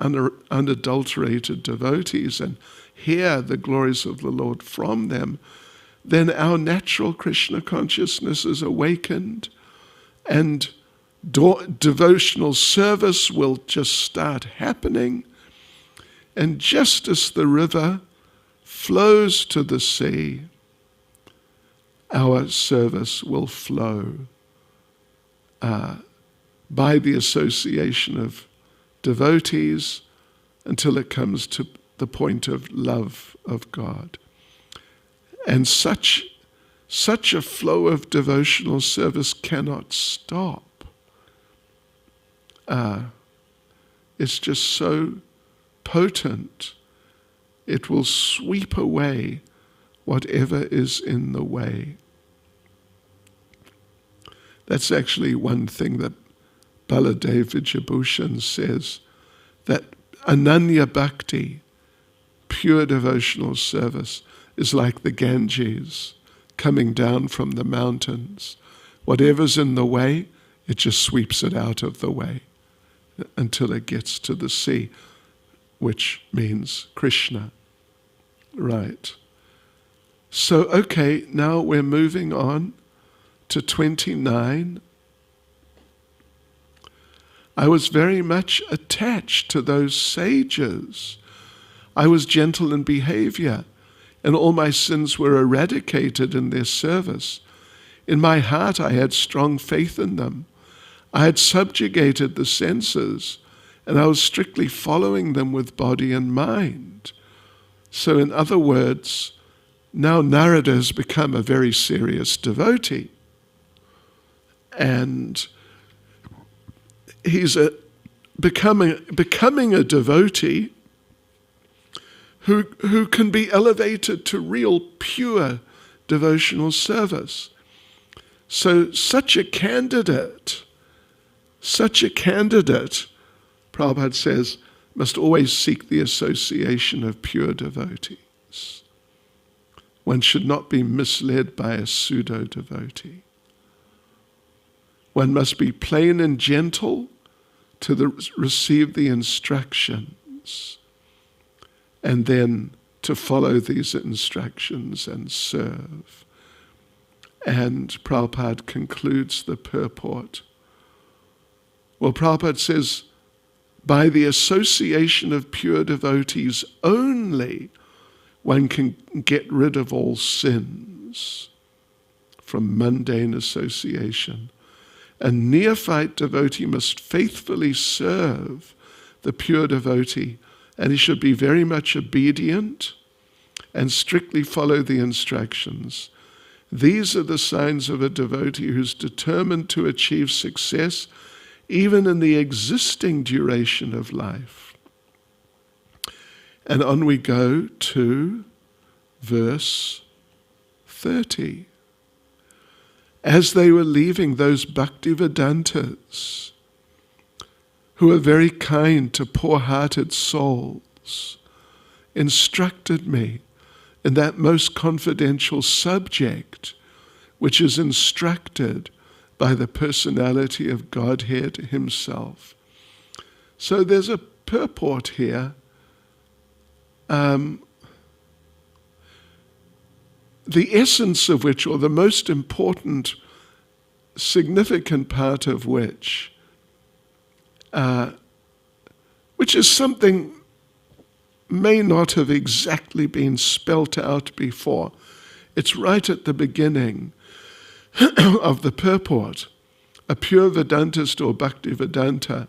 unadulterated devotees and hear the glories of the Lord from them, then our natural Krishna consciousness is awakened, and devotional service will just start happening. And just as the river flows to the sea, our service will flow by the association of devotees until it comes to the point of love of God. And such a flow of devotional service cannot stop. It's just so potent. It will sweep away whatever is in the way. That's actually one thing that Baladev Vijayabhushan says, that Ananya Bhakti, pure devotional service, is like the Ganges coming down from the mountains. Whatever's in the way, it just sweeps it out of the way until it gets to the sea, which means Krishna. Right. So, okay, now we're moving on to 29. I was very much attached to those sages. I was gentle in behavior, and all my sins were eradicated in their service. In my heart I had strong faith in them. I had subjugated the senses, and I was strictly following them with body and mind. So in other words, now Narada has become a very serious devotee. And he's becoming a devotee who can be elevated to real pure devotional service. So such a candidate, Prabhupada says, must always seek the association of pure devotees. One should not be misled by a pseudo-devotee. One must be plain and gentle to receive the instructions, and then to follow these instructions and serve. And Prabhupada concludes the purport. Well, Prabhupada says, by the association of pure devotees only, one can get rid of all sins from mundane association. A neophyte devotee must faithfully serve the pure devotee, and he should be very much obedient and strictly follow the instructions. These are the signs of a devotee who's determined to achieve success even in the existing duration of life. And on we go to verse 30. As they were leaving, those Bhakti Vedantas, who are very kind to poor-hearted souls, instructed me in that most confidential subject which is instructed by the personality of Godhead himself. So there's a purport here. The essence of which, or the most important, significant part of which is something may not have exactly been spelt out before. It's right at the beginning of the purport. A pure Vedantist or Bhakti Vedanta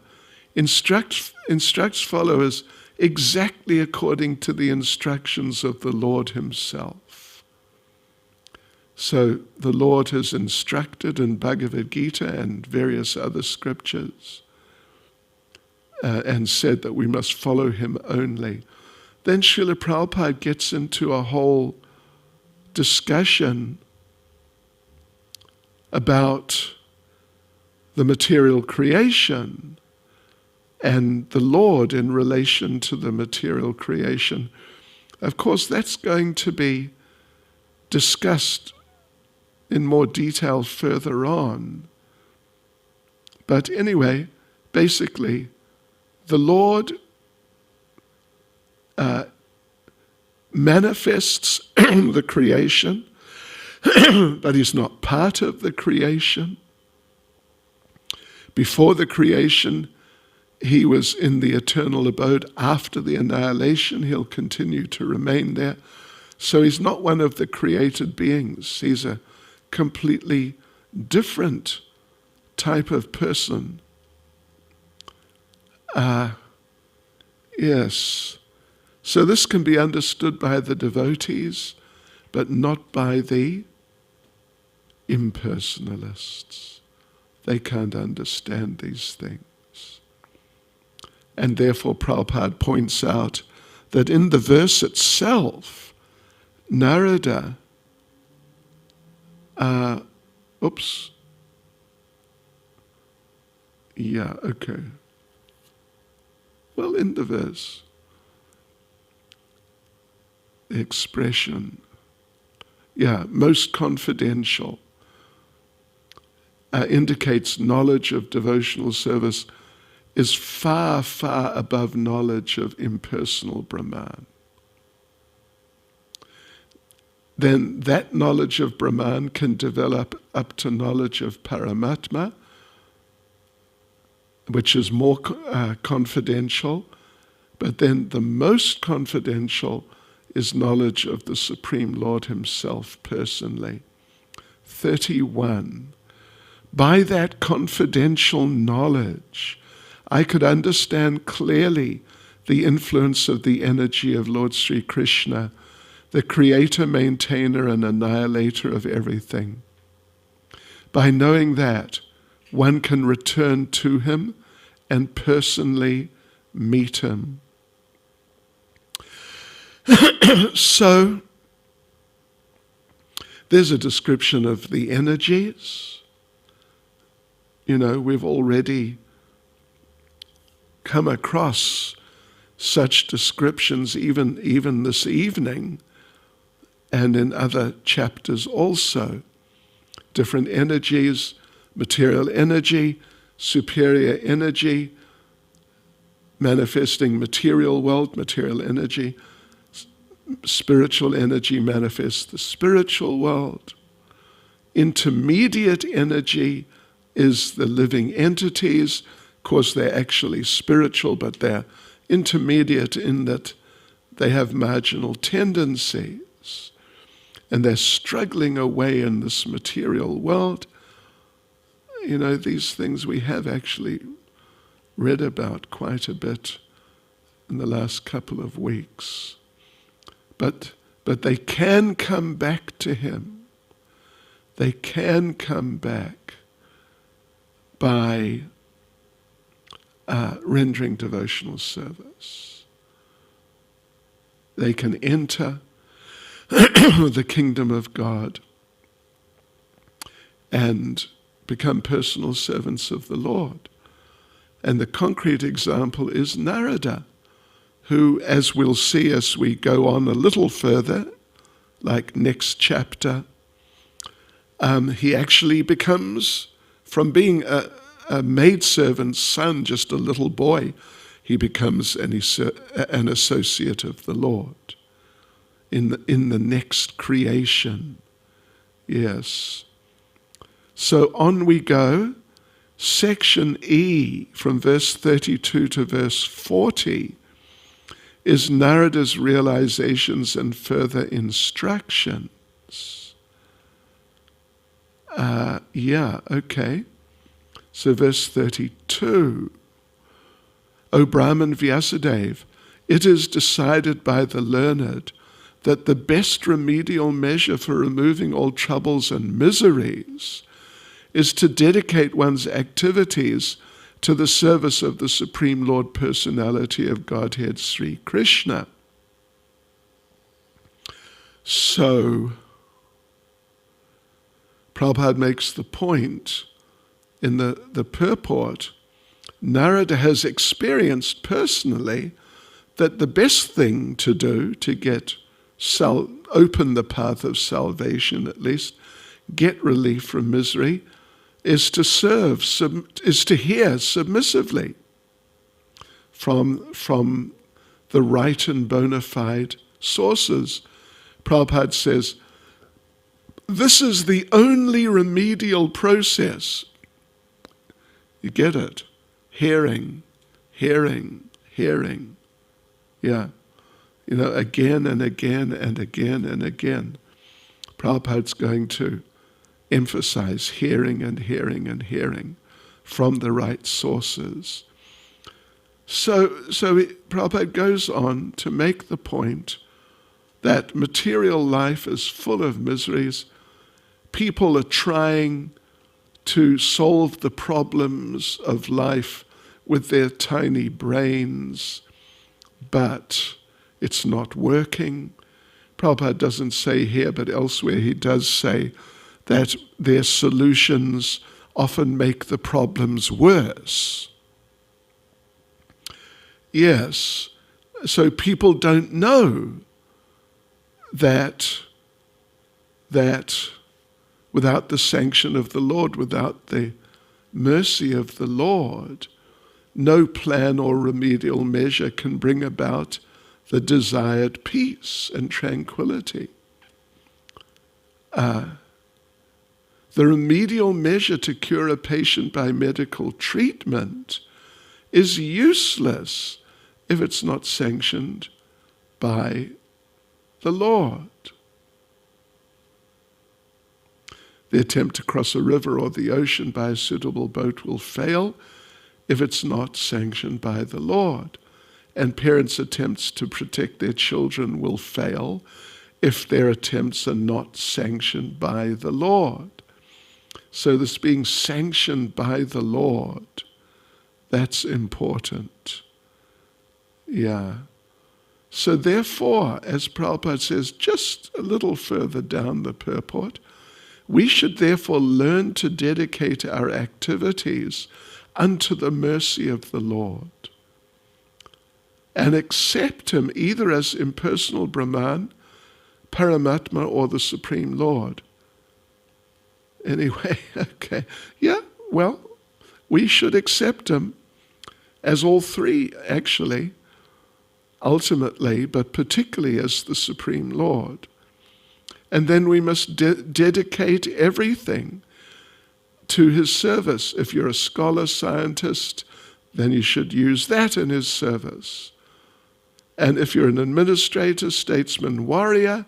instructs followers exactly according to the instructions of the Lord himself. So the Lord has instructed in Bhagavad Gita and various other scriptures and said that we must follow him only. Then Srila Prabhupada gets into a whole discussion about the material creation and the Lord in relation to the material creation. Of course, that's going to be discussed in more detail further on. But anyway, basically, the Lord manifests the creation, but he's not part of the creation. Before the creation, he was in the eternal abode. After the annihilation, he'll continue to remain there. So he's not one of the created beings. He's a completely different type of person. Yes. So this can be understood by the devotees, but not by the impersonalists. They can't understand these things. And therefore Prabhupada points out that in the verse itself, Narada, Well, in the verse, the expression, most confidential, indicates knowledge of devotional service is far, far above knowledge of impersonal Brahman. Then that knowledge of Brahman can develop up to knowledge of Paramatma, which is more confidential, but then the most confidential is knowledge of the Supreme Lord himself personally. 31. By that confidential knowledge, I could understand clearly the influence of the energy of Lord Sri Krishna, the creator, maintainer, and annihilator of everything. By knowing that, one can return to him and personally meet him. So, there's a description of the energies. You know, we've already come across such descriptions even this evening and in other chapters also. Different energies, material energy, superior energy, manifesting material world, material energy, spiritual energy manifests the spiritual world. Intermediate energy is the living entities. Of course, they're actually spiritual, but they're intermediate in that they have marginal tendencies and they're struggling away in this material world. You know, these things we have actually read about quite a bit in the last couple of weeks. But they can come back to him. They can come back by rendering devotional service. They can enter the kingdom of God and become personal servants of the Lord. And the concrete example is Narada, who, as we'll see as we go on a little further, like next chapter, he actually becomes, from being a maidservant's son, just a little boy, he becomes an associate of the Lord in the next creation. Yes. So on we go. Section E, from verse 32 to verse 40, is Narada's realizations and further instructions. Okay. So verse 32, O Brahman Vyasadeva, it is decided by the learned that the best remedial measure for removing all troubles and miseries is to dedicate one's activities to the service of the Supreme Lord Personality of Godhead, Sri Krishna. So, Prabhupada makes the point in the purport, Narada has experienced personally that the best thing to do to get open the path of salvation, at least, get relief from misery, is to serve, is to hear submissively from the right and bona fide sources. Prabhupada says, this is the only remedial process. You get it? Hearing. Yeah. You know, again and again and again and again. Prabhupada's going to emphasize hearing and hearing and hearing from the right sources. So Prabhupada goes on to make the point that material life is full of miseries. People are trying to solve the problems of life with their tiny brains, but it's not working. Prabhupada doesn't say here, but elsewhere he does say that their solutions often make the problems worse. Yes, so people don't know that without the sanction of the Lord, without the mercy of the Lord, no plan or remedial measure can bring about the desired peace and tranquility. The remedial measure to cure a patient by medical treatment is useless if it's not sanctioned by the Lord. The attempt to cross a river or the ocean by a suitable boat will fail if it's not sanctioned by the Lord. And parents' attempts to protect their children will fail if their attempts are not sanctioned by the Lord. So this being sanctioned by the Lord, that's important. Yeah. So therefore, as Prabhupada says just a little further down the purport, we should therefore learn to dedicate our activities unto the mercy of the Lord and accept Him either as impersonal Brahman, Paramatma, or the Supreme Lord. Anyway, okay. Yeah, well, we should accept Him as all three, actually, ultimately, but particularly as the Supreme Lord. And then we must dedicate everything to His service. If you're a scholar, scientist, then you should use that in His service. And if you're an administrator, statesman, warrior,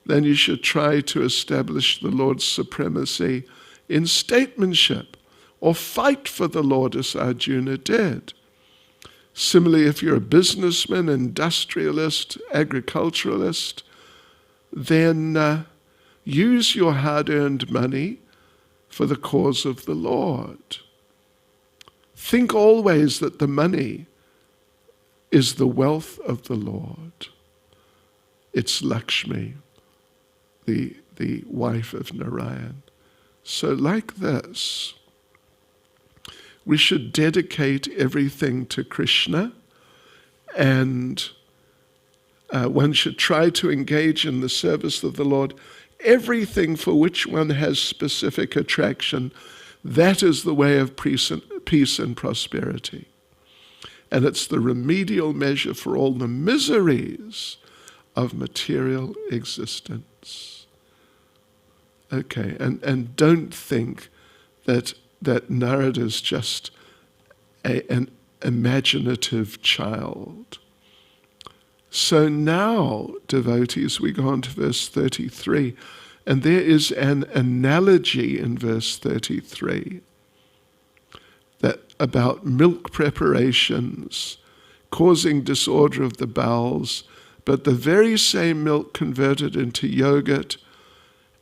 then you should try to establish the Lord's supremacy in statesmanship, or fight for the Lord as Arjuna did. Similarly, if you're a businessman, industrialist, agriculturalist, then use your hard-earned money for the cause of the Lord. Think always that the money is the wealth of the Lord. It's Lakshmi, the wife of Narayan. So like this, we should dedicate everything to Krishna, and one should try to engage in the service of the Lord. Everything for which one has specific attraction, that is the way of peace and prosperity. And it's the remedial measure for all the miseries of material existence. Okay, and don't think that Narada is just an imaginative child. So now, devotees, we go on to verse 33, and there is an analogy in verse 33 that about milk preparations causing disorder of the bowels, but the very same milk converted into yogurt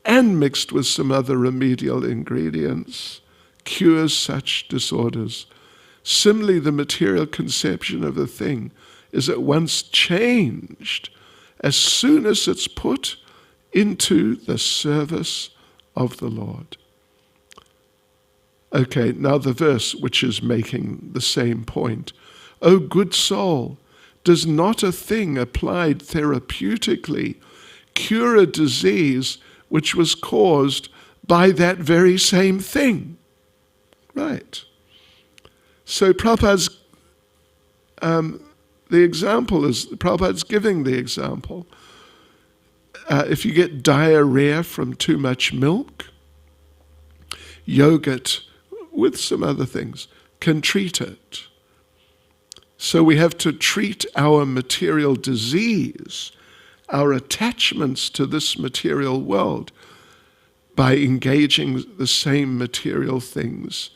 and mixed with some other remedial ingredients cures such disorders. Similarly, the material conception of a thing is at once changed as soon as it's put into the service of the Lord. Okay, now the verse which is making the same point. O good soul, does not a thing applied therapeutically cure a disease which was caused by that very same thing? Right. So Prabhupada's Prabhupada's giving the example. If you get diarrhea from too much milk, yogurt with some other things can treat it. So we have to treat our material disease, our attachments to this material world, by engaging the same material things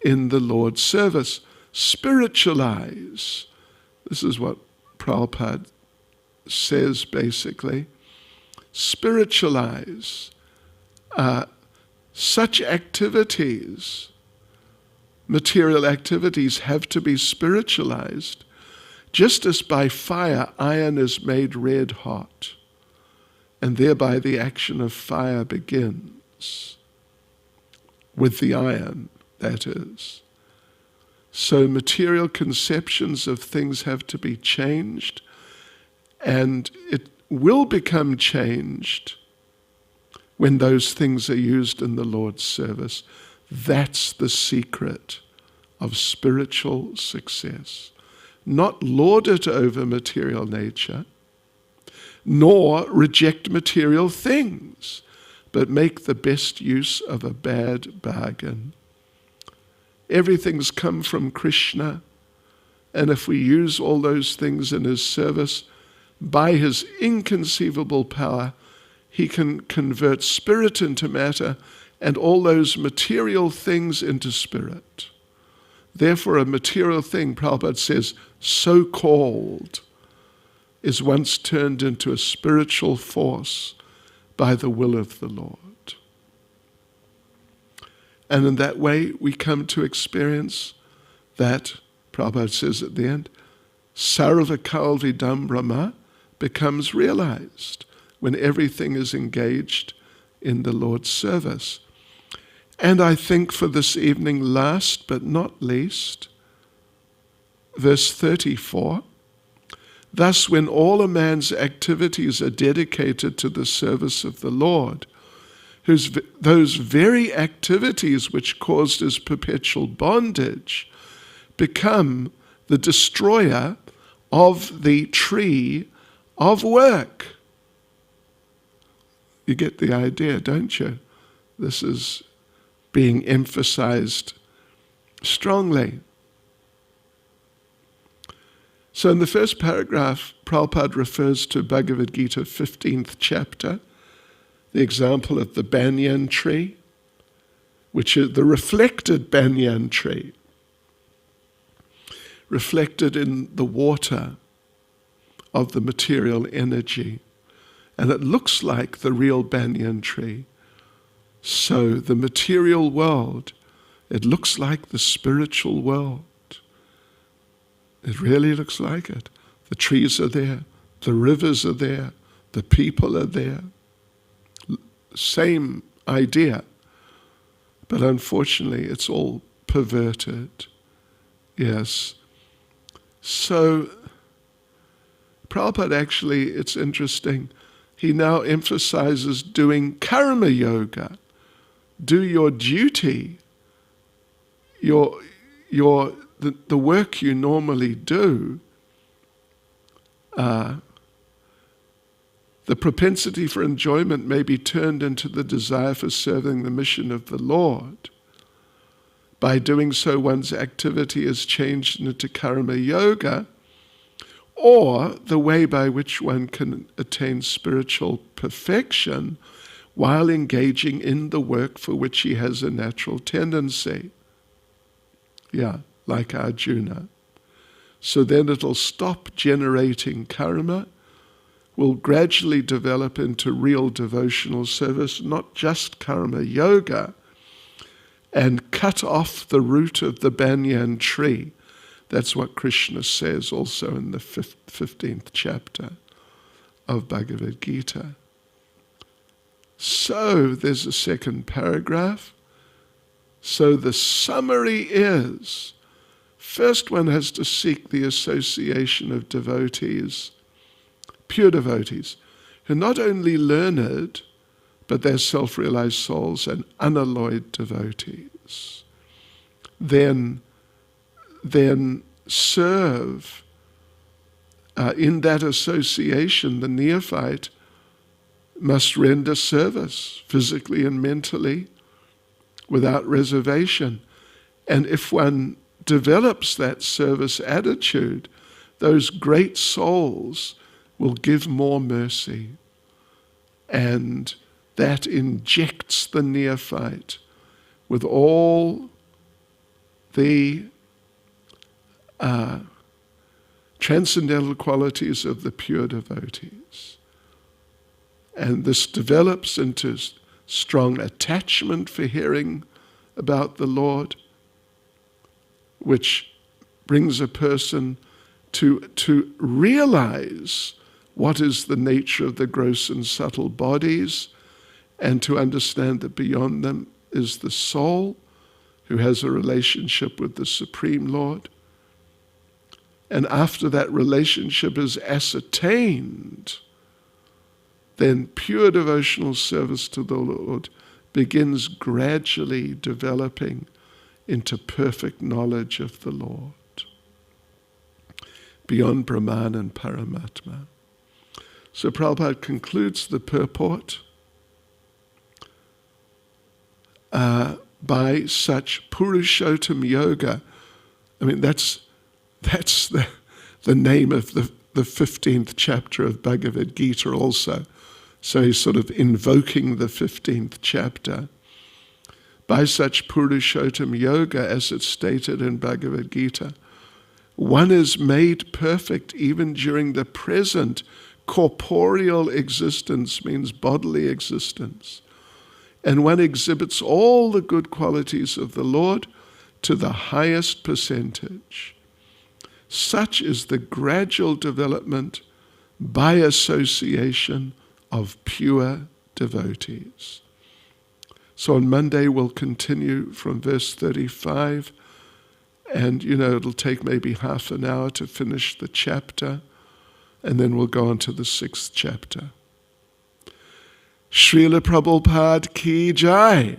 in the Lord's service. Spiritualize. This is what Prabhupada says basically. Spiritualize. Such activities, material activities, have to be spiritualized. Just as by fire iron is made red hot, and thereby the action of fire begins. With the iron, that is. So material conceptions of things have to be changed, and it will become changed when those things are used in the Lord's service. That's the secret of spiritual success. Not lord it over material nature, nor reject material things, but make the best use of a bad bargain. Everything's come from Krishna, and if we use all those things in His service, by His inconceivable power, He can convert spirit into matter and all those material things into spirit. Therefore, a material thing, Prabhupada says, so-called, is once turned into a spiritual force by the will of the Lord. And in that way, we come to experience that, Prabhupada says at the end, Sarva Kalvidam Brahma becomes realized when everything is engaged in the Lord's service. And I think for this evening, last but not least, verse 34, thus when all a man's activities are dedicated to the service of the Lord, those very activities which caused his perpetual bondage become the destroyer of the tree of work. You get the idea, don't you? This is being emphasized strongly. So in the first paragraph, Prabhupada refers to Bhagavad Gita 15th chapter, the example of the banyan tree, which is the reflected banyan tree, reflected in the water of the material energy. And it looks like the real banyan tree. So the material world, it looks like the spiritual world. It really looks like it. The trees are there, the rivers are there, the people are there. Same idea. But unfortunately, it's all perverted. Yes. So, Prabhupada actually, it's interesting, he now emphasizes doing karma yoga. Do your duty, the work you normally do. The propensity for enjoyment may be turned into the desire for serving the mission of the Lord. By doing so, one's activity is changed into karma yoga, or the way by which one can attain spiritual perfection while engaging in the work for which he has a natural tendency. Yeah, like Arjuna. So then it'll stop generating karma, will gradually develop into real devotional service, not just karma yoga, and cut off the root of the banyan tree. That's what Krishna says also in the 15th chapter of Bhagavad Gita. So there's a second paragraph. So the summary is, first one has to seek the association of devotees, pure devotees, who are not only learned, but they're self-realized souls and unalloyed devotees. Then serve in that association. The neophyte must render service physically and mentally without reservation. And if one develops that service attitude, those great souls will give more mercy. And that injects the neophyte with all the transcendental qualities of the pure devotees. And this develops into strong attachment for hearing about the Lord, which brings a person to realize what is the nature of the gross and subtle bodies, and to understand that beyond them is the soul who has a relationship with the Supreme Lord. And after that relationship is ascertained, then pure devotional service to the Lord begins gradually developing into perfect knowledge of the Lord, beyond Brahman and Paramatma. So Prabhupada concludes the purport by such Purushottam Yoga. I mean, that's the name of the 15th chapter of Bhagavad Gita also. So he's sort of invoking the 15th chapter. by such Purushottam Yoga as it's stated in Bhagavad Gita. One is made perfect even during the present corporeal existence, means bodily existence. And one exhibits all the good qualities of the Lord to the highest percentage. Such is the gradual development by association of pure devotees. So on Monday we'll continue from verse 35, and it'll take maybe half an hour to finish the chapter, and then we'll go on to the 6th chapter. Srila Prabhupada ki jai.